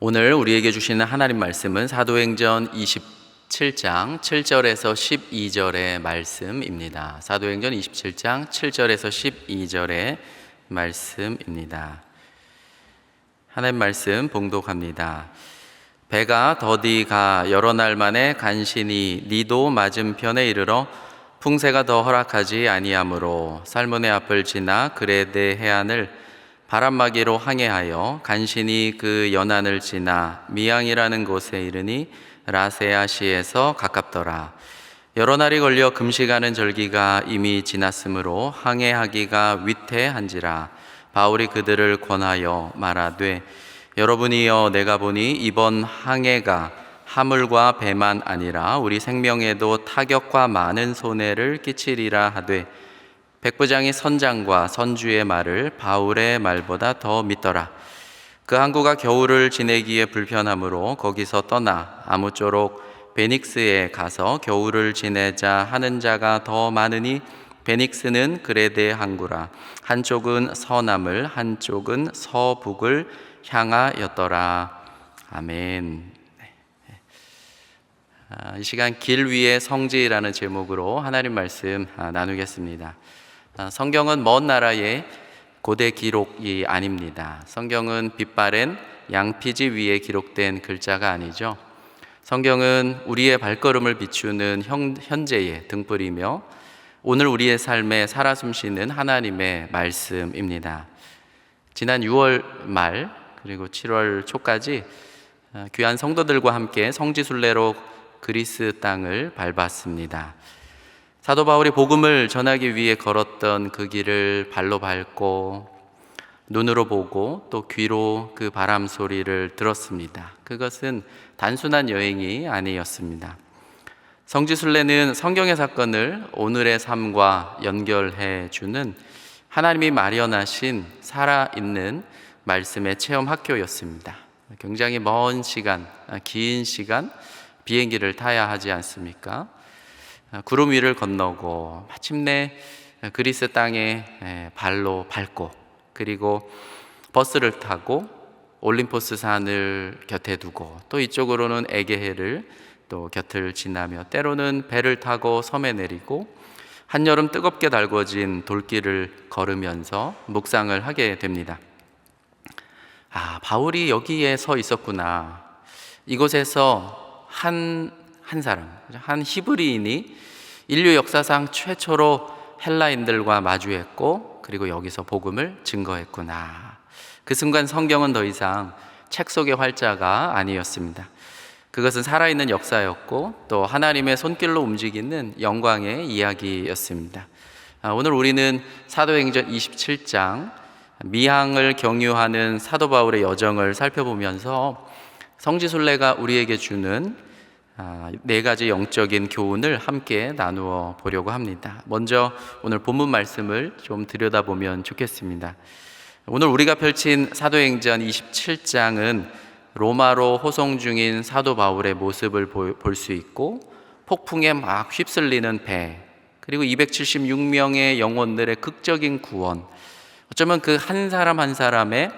오늘 우리에게 주시는 하나님 말씀은 사도행전 27장 7절에서 12절의 말씀입니다. 사도행전 27장 7절에서 12절의 말씀입니다. 하나님 말씀 봉독합니다. 배가 더디 가 여러 날 만에 간신히 니도 맞은편에 이르러 풍세가 더 허락하지 아니하므로 살모네 앞을 지나 그레데 해안을 바람막이로 항해하여 간신히 그 연안을 지나 미양이라는 곳에 이르니 라세아시에서 가깝더라. 여러 날이 걸려 금식하는 절기가 이미 지났으므로 항해하기가 위태한지라. 바울이 그들을 권하여 말하되 여러분이여 내가 보니 이번 항해가 하물과 배만 아니라 우리 생명에도 타격과 많은 손해를 끼치리라 하되 백부장이 선장과 선주의 말을 바울의 말보다 더 믿더라. 그 항구가 겨울을 지내기에 불편하므로 거기서 떠나 아무쪼록 베닉스에 가서 겨울을 지내자 하는 자가 더 많으니 베닉스는 그레데 항구라. 한쪽은 서남을 한쪽은 서북을 향하였더라. 아멘. 이 시간 길 위의 성지라는 제목으로 하나님 말씀 나누겠습니다. 성경은 먼 나라의 고대 기록이 아닙니다. 성경은 빛바랜 양피지 위에 기록된 글자가 아니죠. 성경은 우리의 발걸음을 비추는 현재의 등불이며 오늘 우리의 삶에 살아 숨쉬는 하나님의 말씀입니다. 지난 6월 말 그리고 7월 초까지 귀한 성도들과 함께 성지순례로 그리스 땅을 밟았습니다. 사도 바울이 복음을 전하기 위해 걸었던 그 길을 발로 밟고 눈으로 보고 또 귀로 그 바람 소리를 들었습니다. 그것은 단순한 여행이 아니었습니다. 성지순례는 성경의 사건을 오늘의 삶과 연결해 주는 하나님이 마련하신 살아있는 말씀의 체험 학교였습니다. 굉장히 먼 시간, 긴 시간 비행기를 타야 하지 않습니까? 구름 위를 건너고 마침내 그리스 땅에 발로 밟고 그리고 버스를 타고 올림포스 산을 곁에 두고 또 이쪽으로는 에게해를 또 곁을 지나며 때로는 배를 타고 섬에 내리고 한여름 뜨겁게 달궈진 돌길을 걸으면서 묵상을 하게 됩니다. 바울이 여기에 서 있었구나. 이곳에서 한 사람, 한 히브리인이 인류 역사상 최초로 헬라인들과 마주했고 그리고 여기서 복음을 증거했구나. 그 순간 성경은 더 이상 책 속의 활자가 아니었습니다. 그것은 살아있는 역사였고 또 하나님의 손길로 움직이는 영광의 이야기였습니다. 오늘 우리는 사도행전 27장 미항을 경유하는 사도 바울의 여정을 살펴보면서 성지순례가 우리에게 주는 네 가지 영적인 교훈을 함께 나누어 보려고 합니다. 먼저 오늘 본문 말씀을 좀 들여다보면 좋겠습니다. 오늘 우리가 펼친 사도행전 27장은 로마로 호송 중인 사도 바울의 모습을 볼 수 있고 폭풍에 막 휩쓸리는 배 그리고 276명의 영혼들의 극적인 구원, 어쩌면 그 한 사람 한 사람의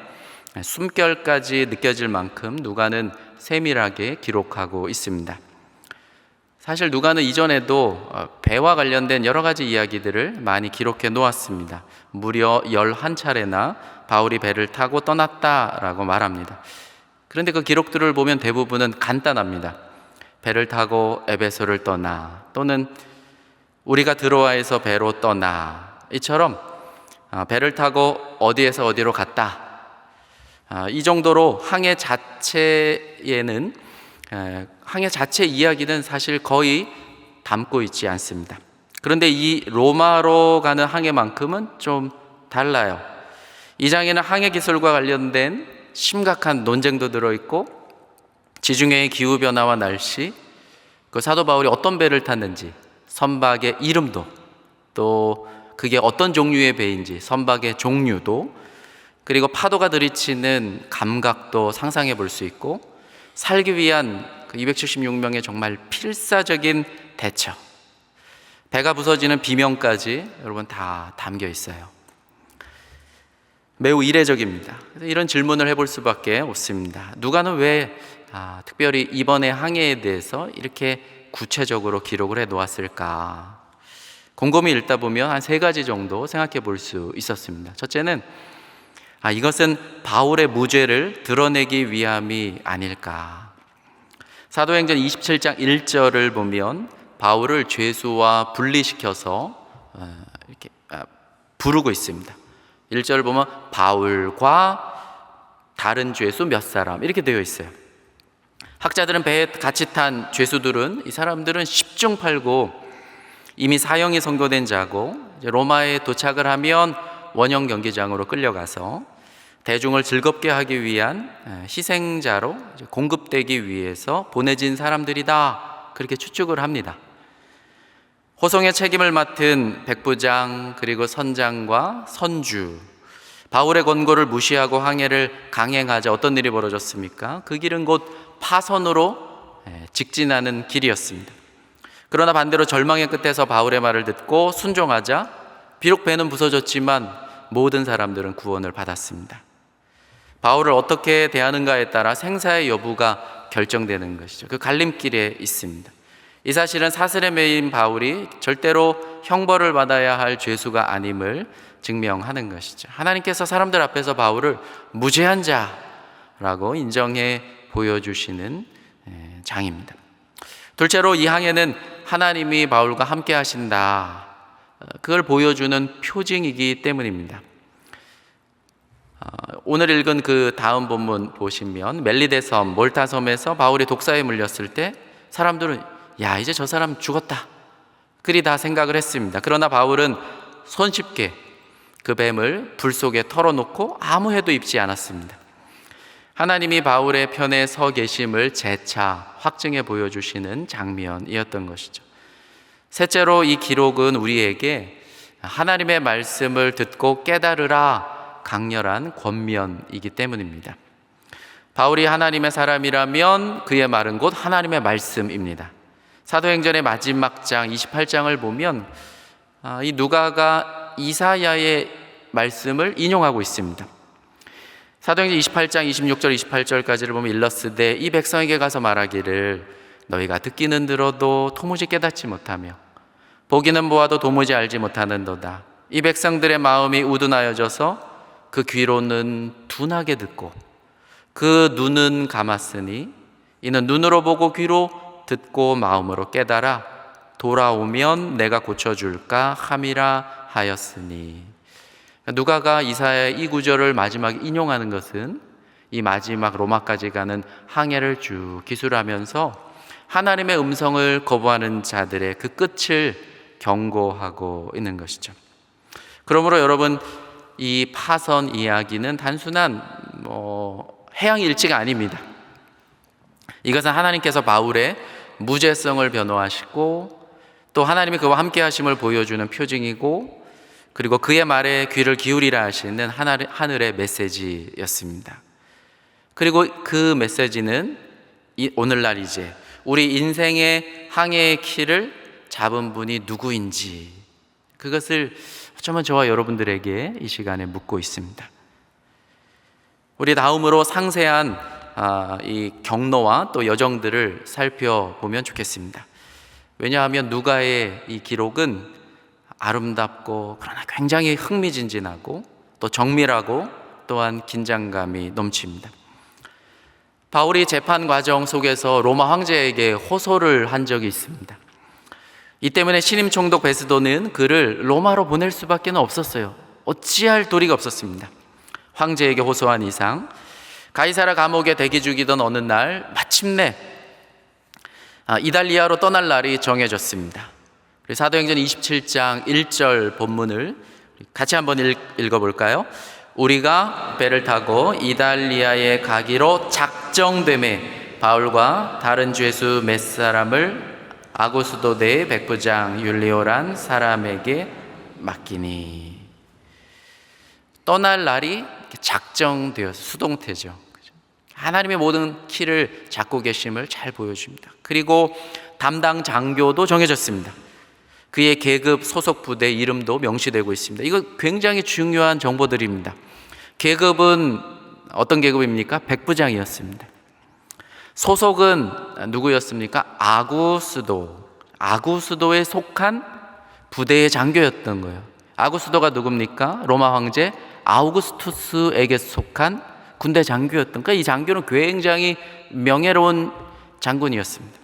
숨결까지 느껴질 만큼 누가는 세밀하게 기록하고 있습니다. 사실 누가는 이전에도 배와 관련된 여러 가지 이야기들을 많이 기록해 놓았습니다. 무려 11차례나 바울이 배를 타고 떠났다라고 말합니다. 그런데 그 기록들을 보면 대부분은 간단합니다. 배를 타고 에베소를 떠나 또는 우리가 드로아에서 배로 떠나 이처럼 배를 타고 어디에서 어디로 갔다. 이 정도로 항해 자체에는 항해 자체 이야기는 사실 거의 담고 있지 않습니다. 그런데 이 로마로 가는 항해만큼은 좀 달라요. 이 장에는 항해 기술과 관련된 심각한 논쟁도 들어있고 지중해의 기후변화와 날씨, 그 사도 바울이 어떤 배를 탔는지, 선박의 이름도, 또 그게 어떤 종류의 배인지 선박의 종류도, 그리고 파도가 들이치는 감각도 상상해 볼 수 있고 살기 위한 그 276명의 정말 필사적인 대처, 배가 부서지는 비명까지 여러분 다 담겨 있어요. 매우 이례적입니다. 그래서 이런 질문을 해볼 수밖에 없습니다. 누가는 왜 특별히 이번의 항해에 대해서 이렇게 구체적으로 기록을 해 놓았을까? 곰곰이 읽다 보면 한 3가지 정도 생각해 볼 수 있었습니다. 첫째는 이것은 바울의 무죄를 드러내기 위함이 아닐까. 사도행전 27장 1절을 보면 바울을 죄수와 분리시켜서 이렇게 부르고 있습니다. 1절을 보면 바울과 다른 죄수 몇 사람 이렇게 되어 있어요. 학자들은 배에 같이 탄 죄수들은, 이 사람들은 10중 8구 이미 사형이 선고된 자고, 로마에 도착을 하면 원형 경기장으로 끌려가서 대중을 즐겁게 하기 위한 희생자로 공급되기 위해서 보내진 사람들이다, 그렇게 추측을 합니다. 호송의 책임을 맡은 백부장, 그리고 선장과 선주, 바울의 권고를 무시하고 항해를 강행하자 어떤 일이 벌어졌습니까? 그 길은 곧 파선으로 직진하는 길이었습니다. 그러나 반대로 절망의 끝에서 바울의 말을 듣고 순종하자 비록 배는 부서졌지만 모든 사람들은 구원을 받았습니다. 바울을 어떻게 대하는가에 따라 생사의 여부가 결정되는 것이죠. 그 갈림길에 있습니다. 이 사실은 사슬에 매인 바울이 절대로 형벌을 받아야 할 죄수가 아님을 증명하는 것이죠. 하나님께서 사람들 앞에서 바울을 무죄한 자라고 인정해 보여주시는 장입니다. 둘째로 이 항해는 하나님이 바울과 함께 하신다, 그걸 보여주는 표징이기 때문입니다. 오늘 읽은 그 다음 본문 보시면 멜리데 섬, 몰타 섬에서 바울이 독사에 물렸을 때 사람들은 이제 저 사람 죽었다, 그리 다 생각을 했습니다. 그러나 바울은 손쉽게 그 뱀을 불 속에 털어놓고 아무 해도 입지 않았습니다. 하나님이 바울의 편에 서 계심을 재차 확증해 보여주시는 장면이었던 것이죠. 셋째로 이 기록은 우리에게 하나님의 말씀을 듣고 깨달으라 강렬한 권면이기 때문입니다. 바울이 하나님의 사람이라면 그의 말은 곧 하나님의 말씀입니다. 사도행전의 마지막 장 28장을 보면 이 누가가 이사야의 말씀을 인용하고 있습니다. 사도행전 28장 26절 28절까지를 보면 일러스되 이 백성에게 가서 말하기를 너희가 듣기는 들어도 도무지 깨닫지 못하며 보기는 보아도 도무지 알지 못하는도다. 이 백성들의 마음이 우둔하여져서 그 귀로는 둔하게 듣고 그 눈은 감았으니 이는 눈으로 보고 귀로 듣고 마음으로 깨달아 돌아오면 내가 고쳐줄까 함이라 하였으니. 누가가 이사야의 이 구절을 마지막에 인용하는 것은 이 마지막 로마까지 가는 항해를 쭉 기술하면서 하나님의 음성을 거부하는 자들의 그 끝을 경고하고 있는 것이죠. 그러므로 여러분, 이 파선 이야기는 단순한 해양 일치가 아닙니다. 이것은 하나님께서 바울의 무죄성을 변호하시고 또 하나님이 그와 함께 하심을 보여주는 표징이고, 그리고 그의 말에 귀를 기울이라 하시는 하늘의 메시지였습니다. 그리고 그 메시지는 오늘날 이제 우리 인생의 항해의 키를 잡은 분이 누구인지, 그것을 어쩌면 저와 여러분들에게 이 시간에 묻고 있습니다. 우리 다음으로 상세한 이 경로와 또 여정들을 살펴보면 좋겠습니다. 왜냐하면 누가의 이 기록은 아름답고 그러나 굉장히 흥미진진하고 또 정밀하고 또한 긴장감이 넘칩니다. 바울이 재판 과정 속에서 로마 황제에게 호소를 한 적이 있습니다. 이 때문에 신임 총독 베스도는 그를 로마로 보낼 수밖에 없었어요. 어찌할 도리가 없었습니다. 황제에게 호소한 이상 가이사라 감옥에 대기 중이던 어느 날 마침내 이달리아로 떠날 날이 정해졌습니다. 사도행전 27장 1절 본문을 같이 한번 읽어볼까요? 우리가 배를 타고 이달리아에 가기로 작정되매 바울과 다른 죄수 몇 사람을 아고스도대의 백부장 율리오란 사람에게 맡기니. 떠날 날이 작정되어서 수동태죠. 하나님의 모든 키를 잡고 계심을 잘 보여줍니다. 그리고 담당 장교도 정해졌습니다. 그의 계급, 소속 부대 이름도 명시되고 있습니다. 이거 굉장히 중요한 정보들입니다. 계급은 어떤 계급입니까? 백부장이었습니다. 소속은 누구였습니까? 아구스도에 속한 부대의 장교였던 거예요. 아구스도가 누굽니까? 로마 황제 아우구스투스에게 속한 군대 장교였던, 그러니까 이 장교는 굉장히 명예로운 장군이었습니다.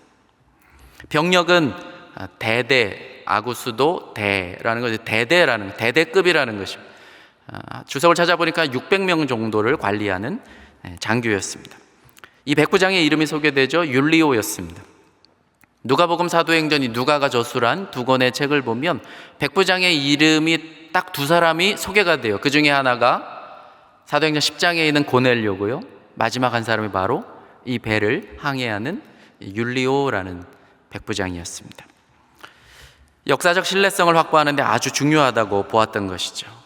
병력은 대대, 아구스도 대라는 것이 대대급이라는 것입니다. 주석을 찾아보니까 600명 정도를 관리하는 장교였습니다. 이 백부장의 이름이 소개되죠. 율리오였습니다. 누가복음, 사도행전이 누가가 저술한 두 권의 책을 보면 백부장의 이름이 딱 두 사람이 소개가 돼요. 그 중에 하나가 사도행전 10장에 있는 고넬료고요, 마지막 한 사람이 바로 이 배를 항해하는 율리오라는 백부장이었습니다. 역사적 신뢰성을 확보하는 데 아주 중요하다고 보았던 것이죠.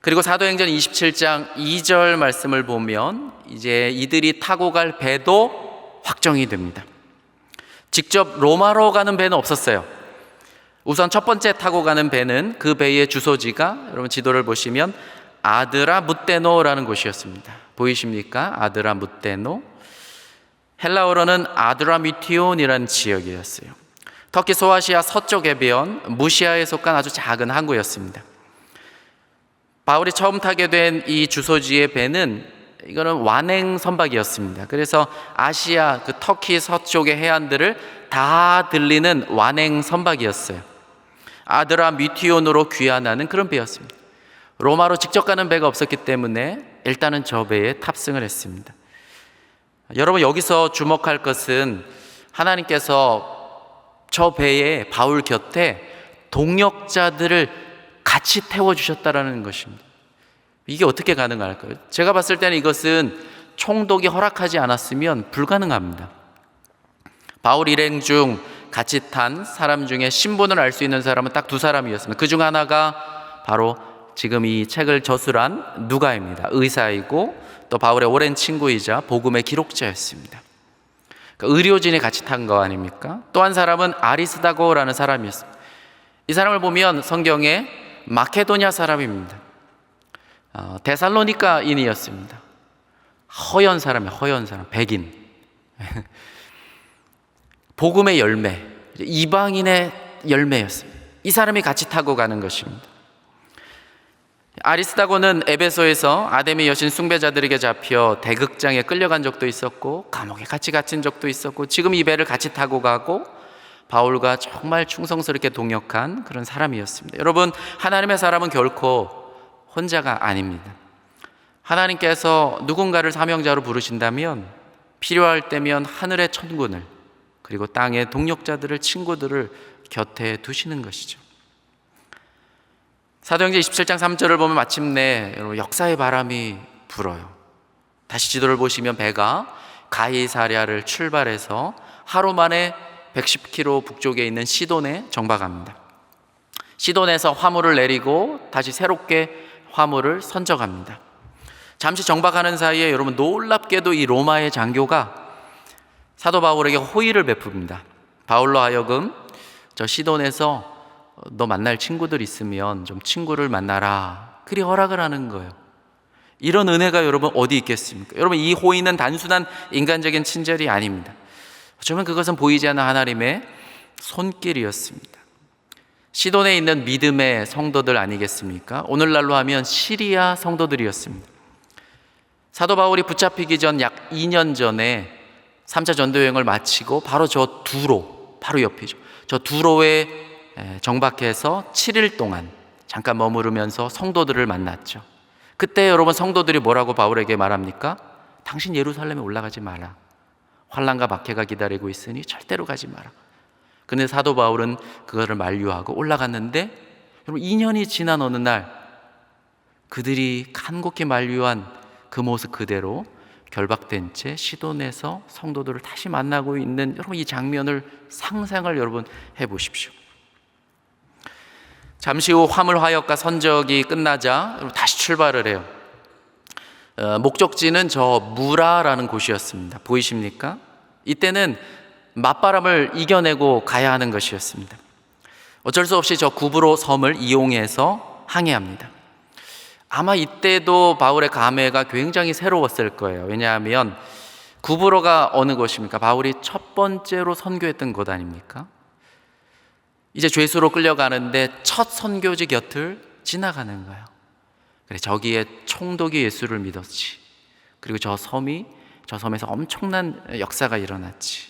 그리고 사도행전 27장 2절 말씀을 보면 이제 이들이 타고 갈 배도 확정이 됩니다. 직접 로마로 가는 배는 없었어요. 우선 첫 번째 타고 가는 배는 그 배의 주소지가, 여러분 지도를 보시면 아드라무테노라는 곳이었습니다. 보이십니까? 아드라무테노. 헬라어로는 아드라미티온이라는 지역이었어요. 터키 소아시아 서쪽 해변 무시아에 속한 아주 작은 항구였습니다. 바울이 처음 타게 된 이 주소지의 배는, 이거는 완행 선박이었습니다. 그래서 아시아 그 터키 서쪽의 해안들을 다 들리는 완행 선박이었어요. 아드라미티온으로 귀환하는 그런 배였습니다. 로마로 직접 가는 배가 없었기 때문에 일단은 저 배에 탑승을 했습니다. 여러분, 여기서 주목할 것은 하나님께서 저 배에 바울 곁에 동역자들을 같이 태워주셨다라는 것입니다. 이게 어떻게 가능할까요? 제가 봤을 때는 이것은 총독이 허락하지 않았으면 불가능합니다. 바울 일행 중 같이 탄 사람 중에 신분을 알 수 있는 사람은 딱 두 사람이었습니다. 그 중 하나가 바로 지금 이 책을 저술한 누가입니다. 의사이고 또 바울의 오랜 친구이자 복음의 기록자였습니다. 그러니까 의료진이 같이 탄 거 아닙니까? 또 한 사람은 아리스다고라는 사람이었습니다. 이 사람을 보면 성경에 마케도냐 사람입니다. 데살로니가인이었습니다. 허연 사람이에요. 허연 사람, 백인. 복음의 열매, 이방인의 열매였습니다. 이 사람이 같이 타고 가는 것입니다. 아리스다고는 에베소에서 아데미 여신 숭배자들에게 잡혀 대극장에 끌려간 적도 있었고 감옥에 같이 갇힌 적도 있었고, 지금 이 배를 같이 타고 가고 바울과 정말 충성스럽게 동역한 그런 사람이었습니다. 여러분, 하나님의 사람은 결코 혼자가 아닙니다. 하나님께서 누군가를 사명자로 부르신다면 필요할 때면 하늘의 천군을, 그리고 땅의 동역자들을, 친구들을 곁에 두시는 것이죠. 사도행전 27장 3절을 보면 마침내 여러분 역사의 바람이 불어요. 다시 지도를 보시면 배가 가이사랴를 출발해서 하루 만에 110km 북쪽에 있는 시돈에 정박합니다. 시돈에서 화물을 내리고 다시 새롭게 화물을 선적합니다. 잠시 정박하는 사이에 여러분 놀랍게도 이 로마의 장교가 사도 바울에게 호의를 베풉니다. 바울로 하여금 저 시돈에서 너 만날 친구들 있으면 좀 친구를 만나라, 그리 허락을 하는 거예요. 이런 은혜가 여러분 어디 있겠습니까? 여러분, 이 호의는 단순한 인간적인 친절이 아닙니다. 어쩌면 그것은 보이지 않는 하나님의 손길이었습니다. 시돈에 있는 믿음의 성도들 아니겠습니까? 오늘날로 하면 시리아 성도들이었습니다. 사도 바울이 붙잡히기 전 약 2년 전에 3차 전도 여행을 마치고 바로 저 두로, 바로 옆이죠. 저 두로에 정박해서 7일 동안 잠깐 머무르면서 성도들을 만났죠. 그때 여러분 성도들이 뭐라고 바울에게 말합니까? 당신 예루살렘에 올라가지 마라. 환난과 박해가 기다리고 있으니 절대로 가지 마라. 근데 사도 바울은 그거를 만류하고 올라갔는데, 여러분 2년이 지난 어느 날 그들이 간곡히 만류한 그 모습 그대로 결박된 채 시돈에서 성도들을 다시 만나고 있는 여러분 이 장면을 상상을 여러분 해보십시오. 잠시 후 화물 화역과 선적이 끝나자 다시 출발을 해요. 목적지는 저 무라라는 곳이었습니다. 보이십니까? 이때는 맞바람을 이겨내고 가야 하는 것이었습니다. 어쩔 수 없이 저 구브로 섬을 이용해서 항해합니다. 아마 이때도 바울의 감회가 굉장히 새로웠을 거예요. 왜냐하면 구브로가 어느 곳입니까? 바울이 첫 번째로 선교했던 곳 아닙니까? 이제 죄수로 끌려가는데 첫 선교지 곁을 지나가는 거예요. 그래, 저기에 총독이 예수를 믿었지. 그리고 저 섬에서 엄청난 역사가 일어났지.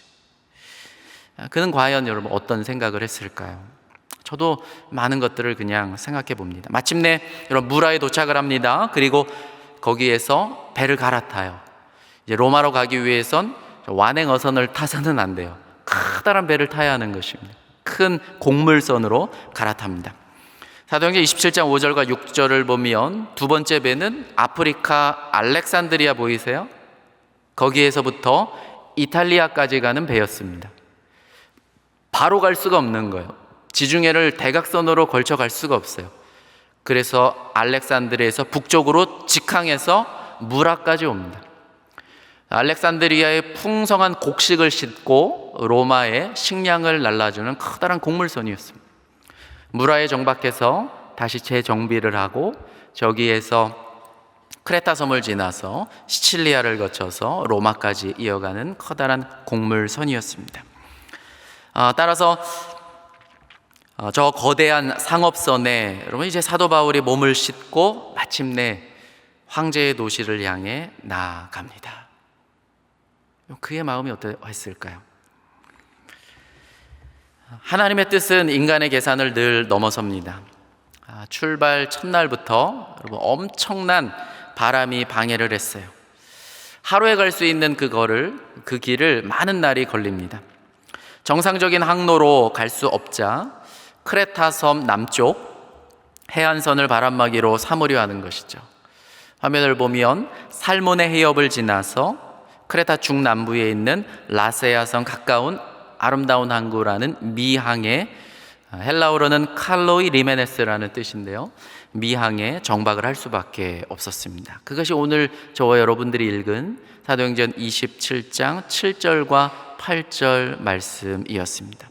그는 과연 여러분 어떤 생각을 했을까요? 저도 많은 것들을 그냥 생각해 봅니다. 마침내 여러분 무라에 도착을 합니다. 그리고 거기에서 배를 갈아타요. 이제 로마로 가기 위해선 완행 어선을 타서는 안 돼요. 커다란 배를 타야 하는 것입니다. 큰 곡물선으로 갈아탑니다. 사도행전 27장 5절과 6절을 보면 두 번째 배는 아프리카 알렉산드리아 보이세요? 거기에서부터 이탈리아까지 가는 배였습니다. 바로 갈 수가 없는 거예요. 지중해를 대각선으로 걸쳐 갈 수가 없어요. 그래서 알렉산드리아에서 북쪽으로 직항해서 무라까지 옵니다. 알렉산드리아의 풍성한 곡식을 싣고 로마의 식량을 날라주는 커다란 곡물선이었습니다. 무라에 정박해서 다시 재정비를 하고 저기에서 크레타 섬을 지나서 시칠리아를 거쳐서 로마까지 이어가는 커다란 곡물선이었습니다. 따라서 저 거대한 상업선에 여러분 이제 사도 바울이 몸을 싣고 마침내 황제의 도시를 향해 나아갑니다. 그의 마음이 어떠했을까요? 하나님의 뜻은 인간의 계산을 늘 넘어섭니다. 출발 첫날부터 여러분 엄청난 바람이 방해를 했어요. 하루에 갈 수 있는 그 길을 많은 날이 걸립니다. 정상적인 항로로 갈 수 없자 크레타 섬 남쪽 해안선을 바람막이로 삼으려 하는 것이죠. 화면을 보면 살모네 해협을 지나서 크레타 중남부에 있는 라세아성 가까운 아름다운 항구라는 미항에, 헬라어로는 칼로이 리메네스라는 뜻인데요, 미항에 정박을 할 수밖에 없었습니다. 그것이 오늘 저와 여러분들이 읽은 사도행전 27장 7절과 8절 말씀이었습니다.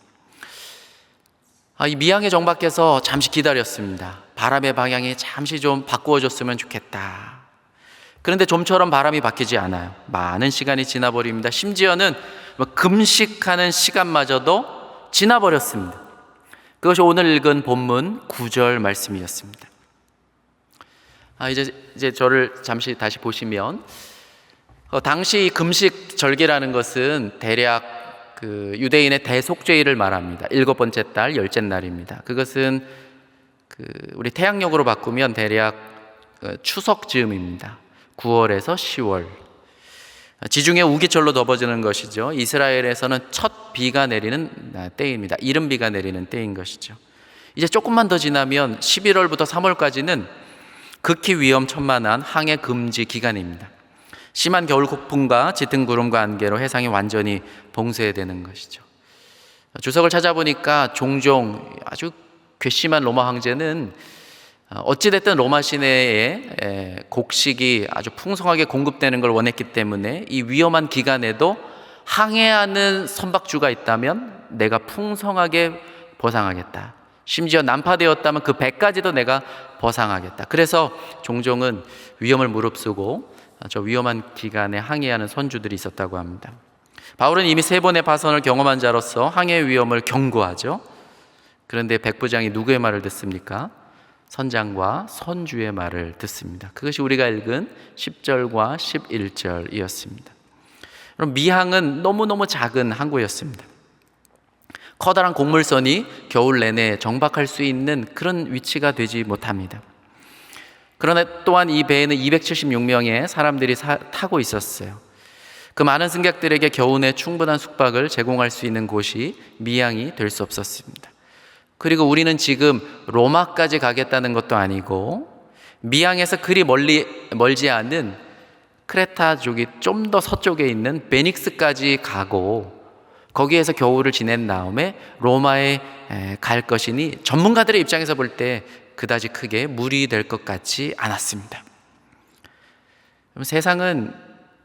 이 미항에 정박해서 잠시 기다렸습니다. 바람의 방향이 잠시 좀 바꾸어졌으면 좋겠다. 그런데 좀처럼 바람이 바뀌지 않아요. 많은 시간이 지나버립니다. 심지어는 금식하는 시간마저도 지나버렸습니다. 그것이 오늘 읽은 본문 9절 말씀이었습니다. 이제 저를 잠시 다시 보시면 당시 금식 절기라는 것은 대략 유대인의 대속죄일을 말합니다. 7번째 달 10째 날입니다. 그것은 우리 태양력으로 바꾸면 대략 추석 즈음입니다. 9월에서 10월. 지중해 우기철로 덮어지는 것이죠. 이스라엘에서는 첫 비가 내리는 때입니다. 이른 비가 내리는 때인 것이죠. 이제 조금만 더 지나면 11월부터 3월까지는 극히 위험천만한 항해 금지 기간입니다. 심한 겨울 폭풍과 짙은 구름과 안개로 해상이 완전히 봉쇄되는 것이죠. 주석을 찾아보니까 종종 아주 괘씸한 로마 황제는 어찌됐든 로마 시내에 곡식이 아주 풍성하게 공급되는 걸 원했기 때문에 이 위험한 기간에도 항해하는 선박주가 있다면 내가 풍성하게 보상하겠다. 심지어 난파되었다면 그 배까지도 내가 보상하겠다. 그래서 종종은 위험을 무릅쓰고 저 위험한 기간에 항해하는 선주들이 있었다고 합니다. 바울은 이미 3번의 파선을 경험한 자로서 항해 위험을 경고하죠. 그런데 백부장이 누구의 말을 듣습니까? 선장과 선주의 말을 듣습니다. 그것이 우리가 읽은 10절과 11절이었습니다. 그럼 미항은 너무너무 작은 항구였습니다. 커다란 곡물선이 겨울 내내 정박할 수 있는 그런 위치가 되지 못합니다. 그러나 또한 이 배에는 276명의 사람들이 타고 있었어요. 그 많은 승객들에게 겨우내 충분한 숙박을 제공할 수 있는 곳이 미항이 될 수 없었습니다. 그리고 우리는 지금 로마까지 가겠다는 것도 아니고 미항에서 그리 멀지 않은 크레타족이 좀 더 서쪽에 있는 베닉스까지 가고 거기에서 겨울을 지낸 다음에 로마에 갈 것이니 전문가들의 입장에서 볼 때 그다지 크게 무리 될 것 같지 않았습니다. 세상은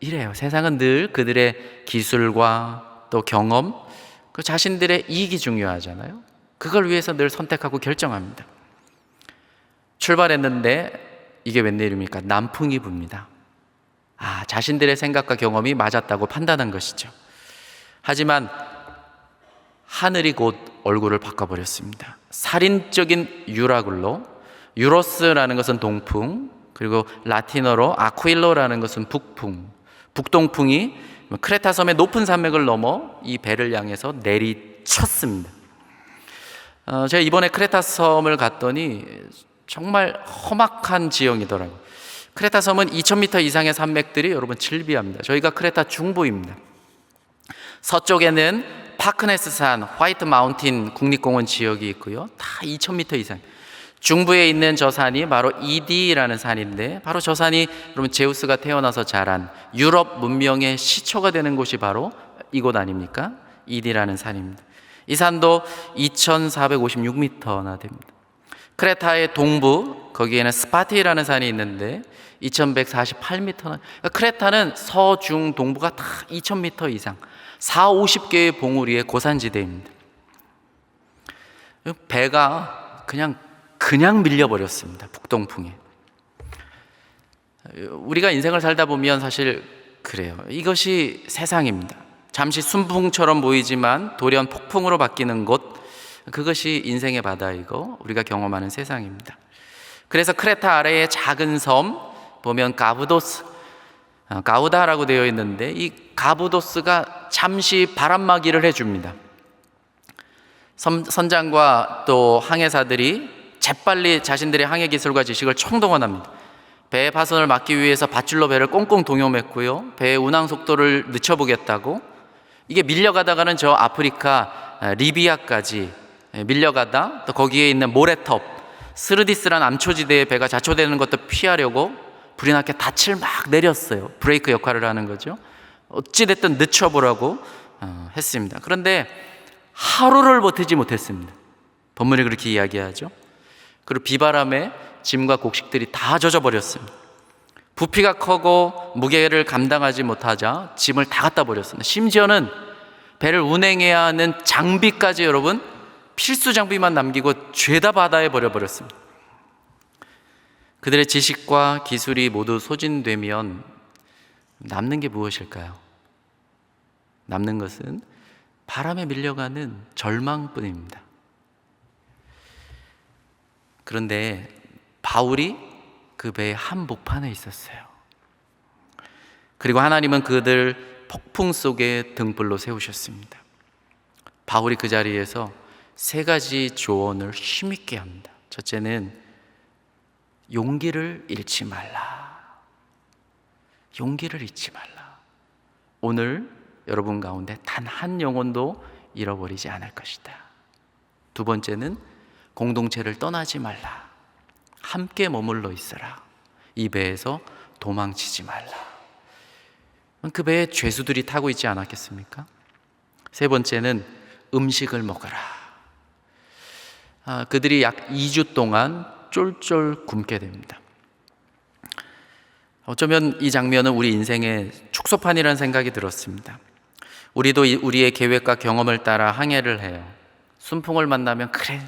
이래요. 세상은 늘 그들의 기술과 또 경험, 그 자신들의 이익이 중요하잖아요. 그걸 위해서 늘 선택하고 결정합니다. 출발했는데 이게 웬일입니까? 남풍이 붑니다. 자신들의 생각과 경험이 맞았다고 판단한 것이죠. 하지만 하늘이 곧 얼굴을 바꿔버렸습니다. 살인적인 유라굴로, 유로스라는 것은 동풍, 그리고 라틴어로 아쿠일로라는 것은 북풍, 북동풍이 크레타 섬의 높은 산맥을 넘어 이 배를 향해서 내리쳤습니다. 제가 이번에 크레타 섬을 갔더니 정말 험악한 지형이더라고요. 크레타 섬은 2000m 이상의 산맥들이 여러분 즐비합니다. 저희가 크레타 중부입니다. 서쪽에는 파크네스산, 화이트 마운틴 국립공원 지역이 있고요. 다 2000m 이상. 중부에 있는 저 산이 바로 이디라는 산인데, 바로 저 산이 여러분 제우스가 태어나서 자란 유럽 문명의 시초가 되는 곳이 바로 이곳 아닙니까? 이디라는 산입니다. 이 산도 2456m나 됩니다. 크레타의 동부, 거기에는 스파티라는 산이 있는데 2148m나. 크레타는 서중 동부가 다 2000m 이상, 40-50개의 봉우리의 고산지대입니다. 배가 그냥 밀려버렸습니다. 북동풍에. 우리가 인생을 살다 보면 사실 그래요. 이것이 세상입니다. 잠시 순풍처럼 보이지만 돌연 폭풍으로 바뀌는 곳, 그것이 인생의 바다이고 우리가 경험하는 세상입니다. 그래서 크레타 아래의 작은 섬 보면 가부도스, 가우다라고 되어 있는데, 이 가부도스가 잠시 바람막이를 해줍니다. 선장과 또 항해사들이 재빨리 자신들의 항해 기술과 지식을 총동원합니다. 배의 파손을 막기 위해서 밧줄로 배를 꽁꽁 동여맸고요, 배의 운항 속도를 늦춰보겠다고 이게 밀려가다가는 저 아프리카 리비아까지 밀려가다, 또 거기에 있는 모래톱 스르디스란 암초지대에 배가 자초되는 것도 피하려고 불이 나게 닻을 막 내렸어요. 브레이크 역할을 하는 거죠. 어찌됐든 늦춰보라고 했습니다. 그런데 하루를 버티지 못했습니다. 본문이 그렇게 이야기하죠. 그리고 비바람에 짐과 곡식들이 다 젖어버렸습니다. 부피가 크고 무게를 감당하지 못하자 짐을 다 갖다 버렸습니다. 심지어는 배를 운행해야 하는 장비까지 여러분 필수 장비만 남기고 죄다 바다에 버려버렸습니다. 그들의 지식과 기술이 모두 소진되면 남는 게 무엇일까요? 남는 것은 바람에 밀려가는 절망뿐입니다. 그런데 바울이 그 배의 한복판에 있었어요. 그리고 하나님은 그들 폭풍 속에 등불로 세우셨습니다. 바울이 그 자리에서 3가지 조언을 힘있게 합니다. 첫째는 용기를 잃지 말라. 용기를 잃지 말라. 오늘 여러분 가운데 단 한 영혼도 잃어버리지 않을 것이다. 두 번째는 공동체를 떠나지 말라. 함께 머물러 있어라. 이 배에서 도망치지 말라. 그 배에 죄수들이 타고 있지 않았겠습니까? 세 번째는 음식을 먹어라. 그들이 약 2주 동안 쫄쫄 굶게 됩니다. 어쩌면 이 장면은 우리 인생의 축소판이라는 생각이 들었습니다. 우리도 우리의 계획과 경험을 따라 항해를 해요. 순풍을 만나면 그래,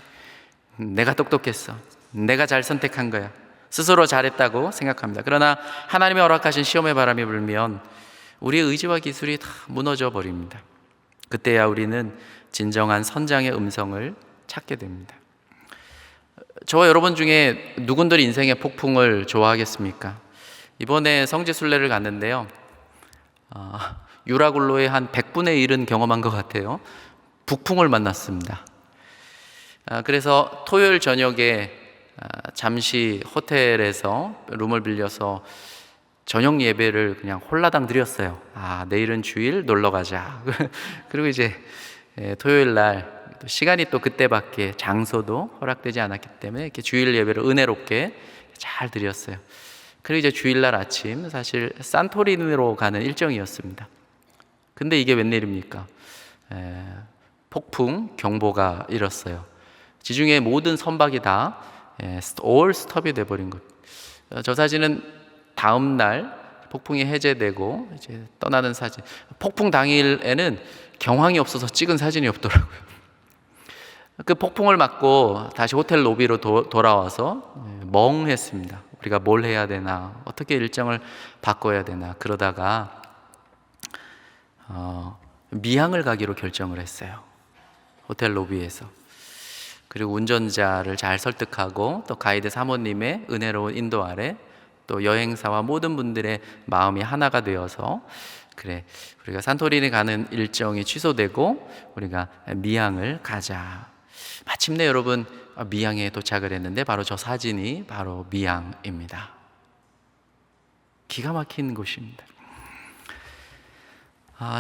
내가 똑똑했어, 내가 잘 선택한 거야, 스스로 잘했다고 생각합니다. 그러나 하나님의 허락하신 시험의 바람이 불면 우리의 의지와 기술이 다 무너져 버립니다. 그때야 우리는 진정한 선장의 음성을 찾게 됩니다. 저와 여러분 중에 누군들 인생의 폭풍을 좋아하겠습니까? 이번에 성지순례를 갔는데요, 유라굴로의 한 100분의 1은 경험한 것 같아요. 북풍을 만났습니다. 그래서 토요일 저녁에 잠시 호텔에서 룸을 빌려서 저녁 예배를 그냥 홀라당 드렸어요. 내일은 주일 놀러 가자. 그리고 이제 토요일 날 시간이 또 그때밖에, 장소도 허락되지 않았기 때문에 이렇게 주일 예배를 은혜롭게 잘 드렸어요. 그리고 이제 주일날 아침 사실 산토리니로 가는 일정이었습니다. 근데 이게 웬일입니까? 폭풍 경보가 일었어요. 지중해 모든 선박이 다 all stop이 돼버린 것. 저 사진은 다음 날 폭풍이 해제되고 이제 떠나는 사진. 폭풍 당일에는 경황이 없어서 찍은 사진이 없더라고요. 그 폭풍을 맞고 다시 호텔 로비로 돌아와서 멍했습니다. 우리가 뭘 해야 되나, 어떻게 일정을 바꿔야 되나 그러다가 미양을 가기로 결정을 했어요. 호텔 로비에서. 그리고 운전자를 잘 설득하고 또 가이드 사모님의 은혜로운 인도 아래 또 여행사와 모든 분들의 마음이 하나가 되어서 그래, 우리가 산토리니 가는 일정이 취소되고 우리가 미양을 가자. 마침내 여러분 미양에 도착을 했는데 바로 저 사진이 바로 미양입니다. 기가 막힌 곳입니다.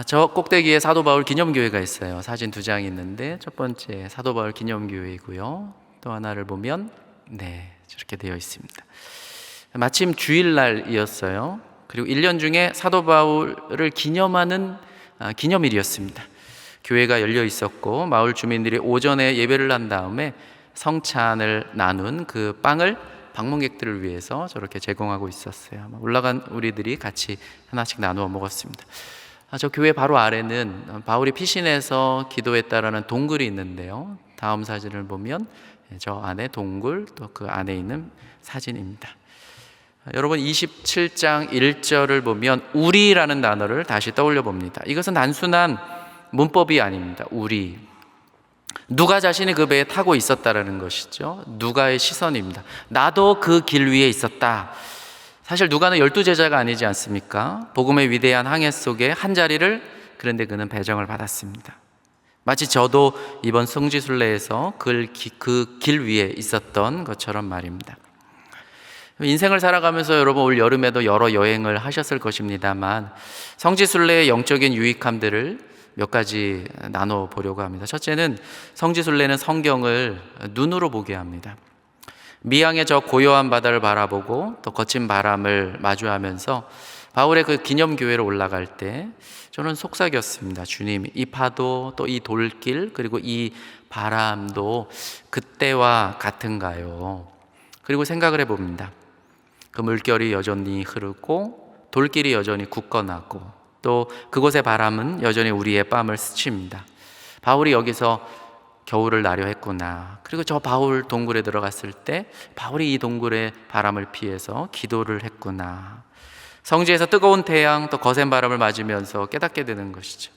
저 꼭대기에 사도 바울 기념교회가 있어요. 사진 2장이 있는데 첫 번째 사도 바울 기념교회이고요. 또 하나를 보면 저렇게 되어 있습니다. 마침 주일날이었어요. 그리고 1년 중에 사도 바울을 기념하는 기념일이었습니다. 교회가 열려 있었고 마을 주민들이 오전에 예배를 한 다음에 성찬을 나눈 그 빵을 방문객들을 위해서 저렇게 제공하고 있었어요. 올라간 우리들이 같이 하나씩 나누어 먹었습니다. 저 교회 바로 아래는 바울이 피신해서 기도했다라는 동굴이 있는데요. 다음 사진을 보면 저 안에 동굴 또 그 안에 있는 사진입니다. 여러분 27장 1절을 보면 우리라는 단어를 다시 떠올려 봅니다. 이것은 단순한 문법이 아닙니다. 우리, 누가 자신이 그 배에 타고 있었다라는 것이죠. 누가의 시선입니다. 나도 그 길 위에 있었다. 사실 누가는 12제자가 아니지 않습니까? 복음의 위대한 항해 속에 한 자리를, 그런데 그는 배정을 받았습니다. 마치 저도 이번 성지순례에서 그 길 위에 있었던 것처럼 말입니다. 인생을 살아가면서 여러분 올 여름에도 여러 여행을 하셨을 것입니다만 성지순례의 영적인 유익함들을 몇 가지 나눠보려고 합니다. 첫째는 성지순례는 성경을 눈으로 보게 합니다. 미양의 저 고요한 바다를 바라보고 또 거친 바람을 마주하면서 바울의 그 기념교회로 올라갈 때 저는 속삭였습니다. 주님, 이 파도 또 이 돌길 그리고 이 바람도 그때와 같은가요? 그리고 생각을 해봅니다. 그 물결이 여전히 흐르고 돌길이 여전히 굳건하고 또 그곳의 바람은 여전히 우리의 뺨을 스칩니다. 바울이 여기서 겨울을 나려 했구나. 그리고 저 바울 동굴에 들어갔을 때 바울이 이 동굴의 바람을 피해서 기도를 했구나. 성지에서 뜨거운 태양 또 거센 바람을 맞으면서 깨닫게 되는 것이죠.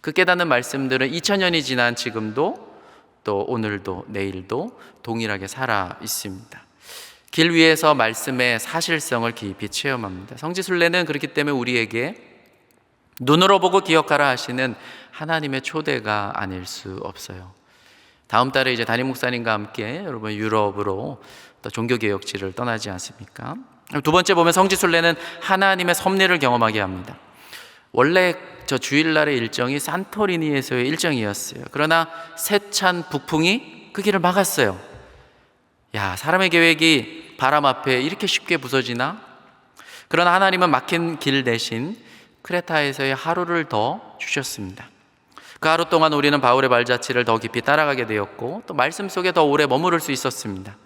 그 깨닫는 말씀들은 2000년이 지난 지금도 또 오늘도 내일도 동일하게 살아 있습니다. 길 위에서 말씀의 사실성을 깊이 체험합니다. 성지순례는 그렇기 때문에 우리에게 눈으로 보고 기억하라 하시는 하나님의 초대가 아닐 수 없어요. 다음 달에 이제 담임 목사님과 함께 여러분 유럽으로 또 종교개혁지를 떠나지 않습니까? 두 번째 보면 성지순례는 하나님의 섭리를 경험하게 합니다. 원래 저 주일날의 일정이 산토리니에서의 일정이었어요. 그러나 세찬 북풍이 그 길을 막았어요. 사람의 계획이 바람 앞에 이렇게 쉽게 부서지나? 그러나 하나님은 막힌 길 대신 크레타에서의 하루를 더 주셨습니다. 그 하루 동안 우리는 바울의 발자취를 더 깊이 따라가게 되었고 또 말씀 속에 더 오래 머무를 수 있었습니다.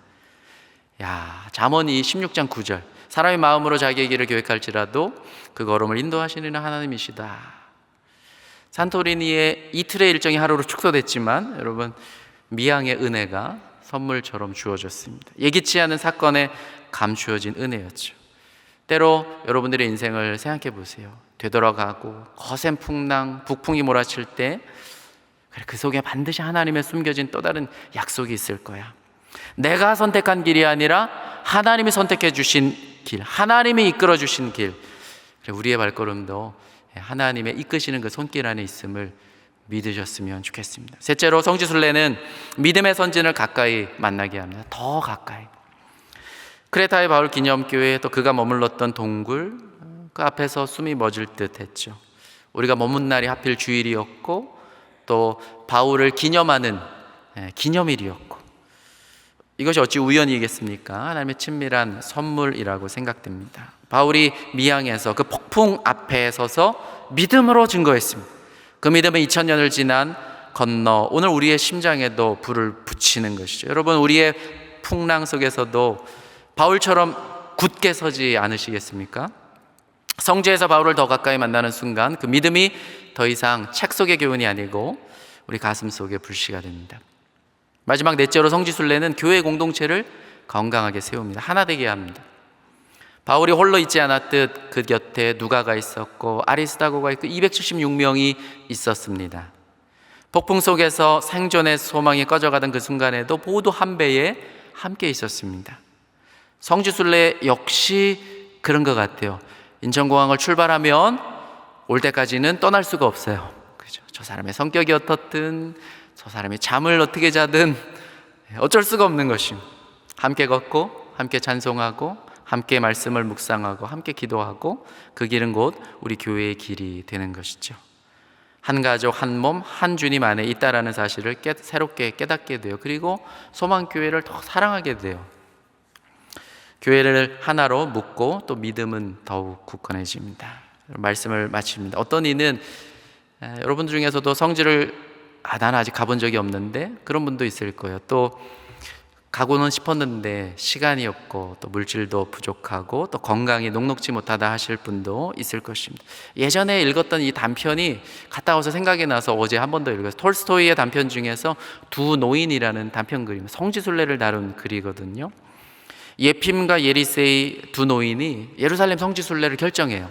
잠언이 16장 9절, 사람의 마음으로 자기의 길을 계획할지라도 그 걸음을 인도하시는 하나님이시다. 산토리니의 이틀의 일정이 하루로 축소됐지만 여러분 미양의 은혜가 선물처럼 주어졌습니다. 예기치 않은 사건에 감추어진 은혜였죠. 때로 여러분들의 인생을 생각해 보세요. 되돌아가고 거센 풍랑, 북풍이 몰아칠 때 그 속에 반드시 하나님의 숨겨진 또 다른 약속이 있을 거야. 내가 선택한 길이 아니라 하나님이 선택해 주신 길, 하나님이 이끌어 주신 길, 우리의 발걸음도 하나님의 이끄시는 그 손길 안에 있음을 믿으셨으면 좋겠습니다. 셋째로 성지순례는 믿음의 선진을 가까이 만나게 합니다. 더 가까이. 크레타의 바울 기념교회 또 그가 머물렀던 동굴, 그 앞에서 숨이 멎을 듯 했죠. 우리가 머문 날이 하필 주일이었고 또 바울을 기념하는 기념일이었고 이것이 어찌 우연이겠습니까? 하나님의 친밀한 선물이라고 생각됩니다. 바울이 미양에서 그 폭풍 앞에 서서 믿음으로 증거했습니다. 그 믿음은 2000년을 지난 건너 오늘 우리의 심장에도 불을 붙이는 것이죠. 여러분 우리의 풍랑 속에서도 바울처럼 굳게 서지 않으시겠습니까? 성지에서 바울을 더 가까이 만나는 순간 그 믿음이 더 이상 책 속의 교훈이 아니고 우리 가슴 속의 불씨가 됩니다. 마지막 넷째로 성지순례는 교회 공동체를 건강하게 세웁니다. 하나 되게 합니다. 바울이 홀로 있지 않았듯 그 곁에 누가가 있었고 아리스다고가 있고 276명이 있었습니다. 폭풍 속에서 생존의 소망이 꺼져가던 그 순간에도 모두 한 배에 함께 있었습니다. 성지순례 역시 그런 것 같아요. 인천공항을 출발하면 올 때까지는 떠날 수가 없어요. 그죠? 저 사람의 성격이 어떻든, 저 사람이 잠을 어떻게 자든 어쩔 수가 없는 것입니다. 함께 걷고, 함께 찬송하고, 함께 말씀을 묵상하고, 함께 기도하고, 그 길은 곧 우리 교회의 길이 되는 것이죠. 한 가족, 한 몸, 한 주님 안에 있다라는 사실을 새롭게 깨닫게 돼요. 그리고 소망교회를 더 사랑하게 돼요. 교회를 하나로 묶고 또 믿음은 더욱 굳건해집니다. 말씀을 마칩니다. 어떤 이는 여러분 중에서도 성지를 나는 아직 가본 적이 없는데 그런 분도 있을 거예요. 또 가고는 싶었는데 시간이 없고 또 물질도 부족하고 또 건강이 녹록지 못하다 하실 분도 있을 것입니다. 예전에 읽었던 이 단편이 갔다 와서 생각이 나서 어제 한 번 더 읽었어요. 톨스토이의 단편 중에서 두 노인이라는 단편 그림, 성지순례를 다룬 글이거든요. 예핌과 예리세이 두 노인이 예루살렘 성지순례를 결정해요.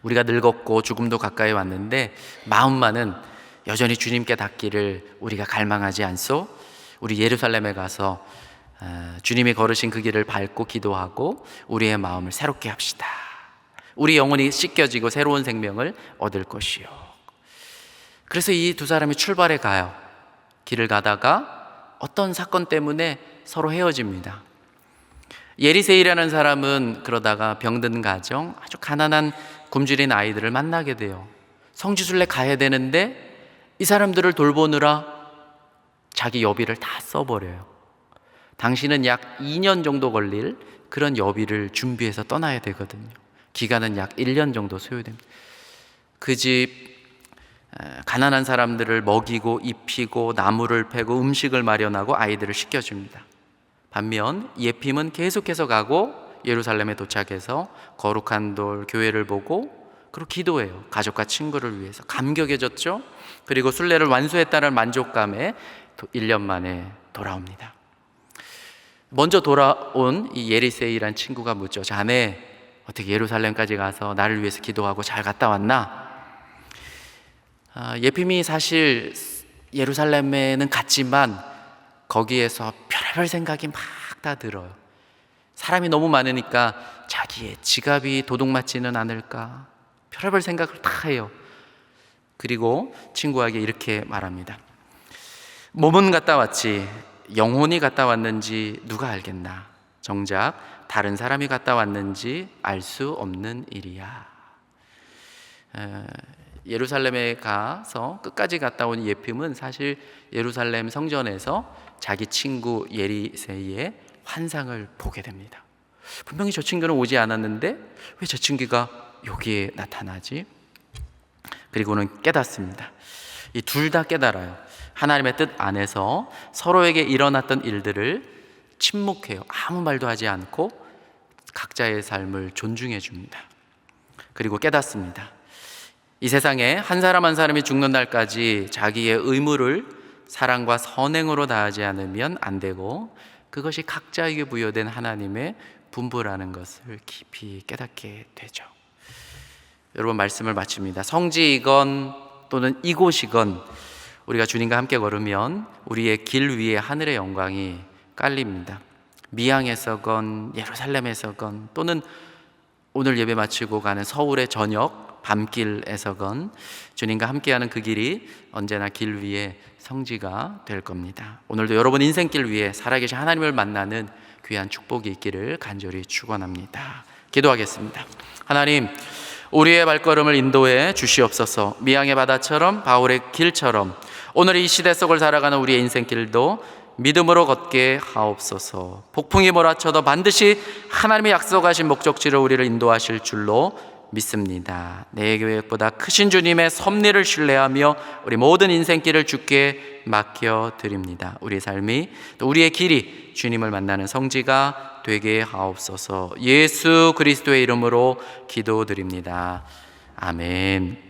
우리가 늙었고 죽음도 가까이 왔는데 마음만은 여전히 주님께 닿기를 우리가 갈망하지 않소? 우리 예루살렘에 가서 주님이 걸으신 그 길을 밟고 기도하고 우리의 마음을 새롭게 합시다. 우리 영혼이 씻겨지고 새로운 생명을 얻을 것이요. 그래서 이 두 사람이 출발해 가요. 길을 가다가 어떤 사건 때문에 서로 헤어집니다. 예리세이라는 사람은 그러다가 병든 가정, 아주 가난한 굶주린 아이들을 만나게 돼요. 성지순례 가야 되는데 이 사람들을 돌보느라 자기 여비를 다 써버려요. 당신은 약 2년 정도 걸릴 그런 여비를 준비해서 떠나야 되거든요. 기간은 약 1년 정도 소요됩니다. 그 집 가난한 사람들을 먹이고 입히고 나무를 패고 음식을 마련하고 아이들을 씻겨줍니다. 반면 예핌은 계속해서 가고 예루살렘에 도착해서 거룩한 돌 교회를 보고 그리고 기도해요. 가족과 친구를 위해서 감격해졌죠. 그리고 순례를 완수했다는 만족감에 1년 만에 돌아옵니다. 먼저 돌아온 이 예리세이란 친구가 묻죠. 자네 어떻게 예루살렘까지 가서 나를 위해서 기도하고 잘 갔다 왔나? 예핌이 사실 예루살렘에는 갔지만 거기에서 별의별 생각이 막 다 들어요. 사람이 너무 많으니까 자기의 지갑이 도둑맞지는 않을까 별의별 생각을 다 해요. 그리고 친구에게 이렇게 말합니다. 몸은 갔다 왔지 영혼이 갔다 왔는지 누가 알겠나? 정작 다른 사람이 갔다 왔는지 알 수 없는 일이야. 예루살렘에 가서 끝까지 갔다 온 예핌은 사실 예루살렘 성전에서 자기 친구 예리세이의 환상을 보게 됩니다. 분명히 저 친구는 오지 않았는데 왜 저 친구가 여기에 나타나지? 그리고는 깨닫습니다. 이 둘 다 깨달아요. 하나님의 뜻 안에서 서로에게 일어났던 일들을 침묵해요. 아무 말도 하지 않고 각자의 삶을 존중해 줍니다. 그리고 깨닫습니다. 이 세상에 한 사람 한 사람이 죽는 날까지 자기의 의무를 사랑과 선행으로 다하지 않으면 안 되고 그것이 각자에게 부여된 하나님의 분부라는 것을 깊이 깨닫게 되죠. 여러분, 말씀을 마칩니다. 성지이건 또는 이곳이건 우리가 주님과 함께 걸으면 우리의 길 위에 하늘의 영광이 깔립니다. 미양에서건 예루살렘에서건 또는 오늘 예배 마치고 가는 서울의 저녁 밤길에서건 주님과 함께하는 그 길이 언제나 길 위에 성지가 될 겁니다. 오늘도 여러분 인생길 위에 살아계신 하나님을 만나는 귀한 축복이 있기를 간절히 축원합니다. 기도하겠습니다. 하나님, 우리의 발걸음을 인도해 주시옵소서. 미양의 바다처럼 바울의 길처럼 오늘 이 시대 속을 살아가는 우리의 인생길도 믿음으로 걷게 하옵소서. 폭풍이 몰아쳐도 반드시 하나님의 약속하신 목적지로 우리를 인도하실 줄로 믿습니다. 내 계획보다 크신 주님의 섭리를 신뢰하며 우리 모든 인생길을 주께 맡겨드립니다. 우리의 삶이 또 우리의 길이 주님을 만나는 성지가 되게 하옵소서. 예수 그리스도의 이름으로 기도드립니다. 아멘.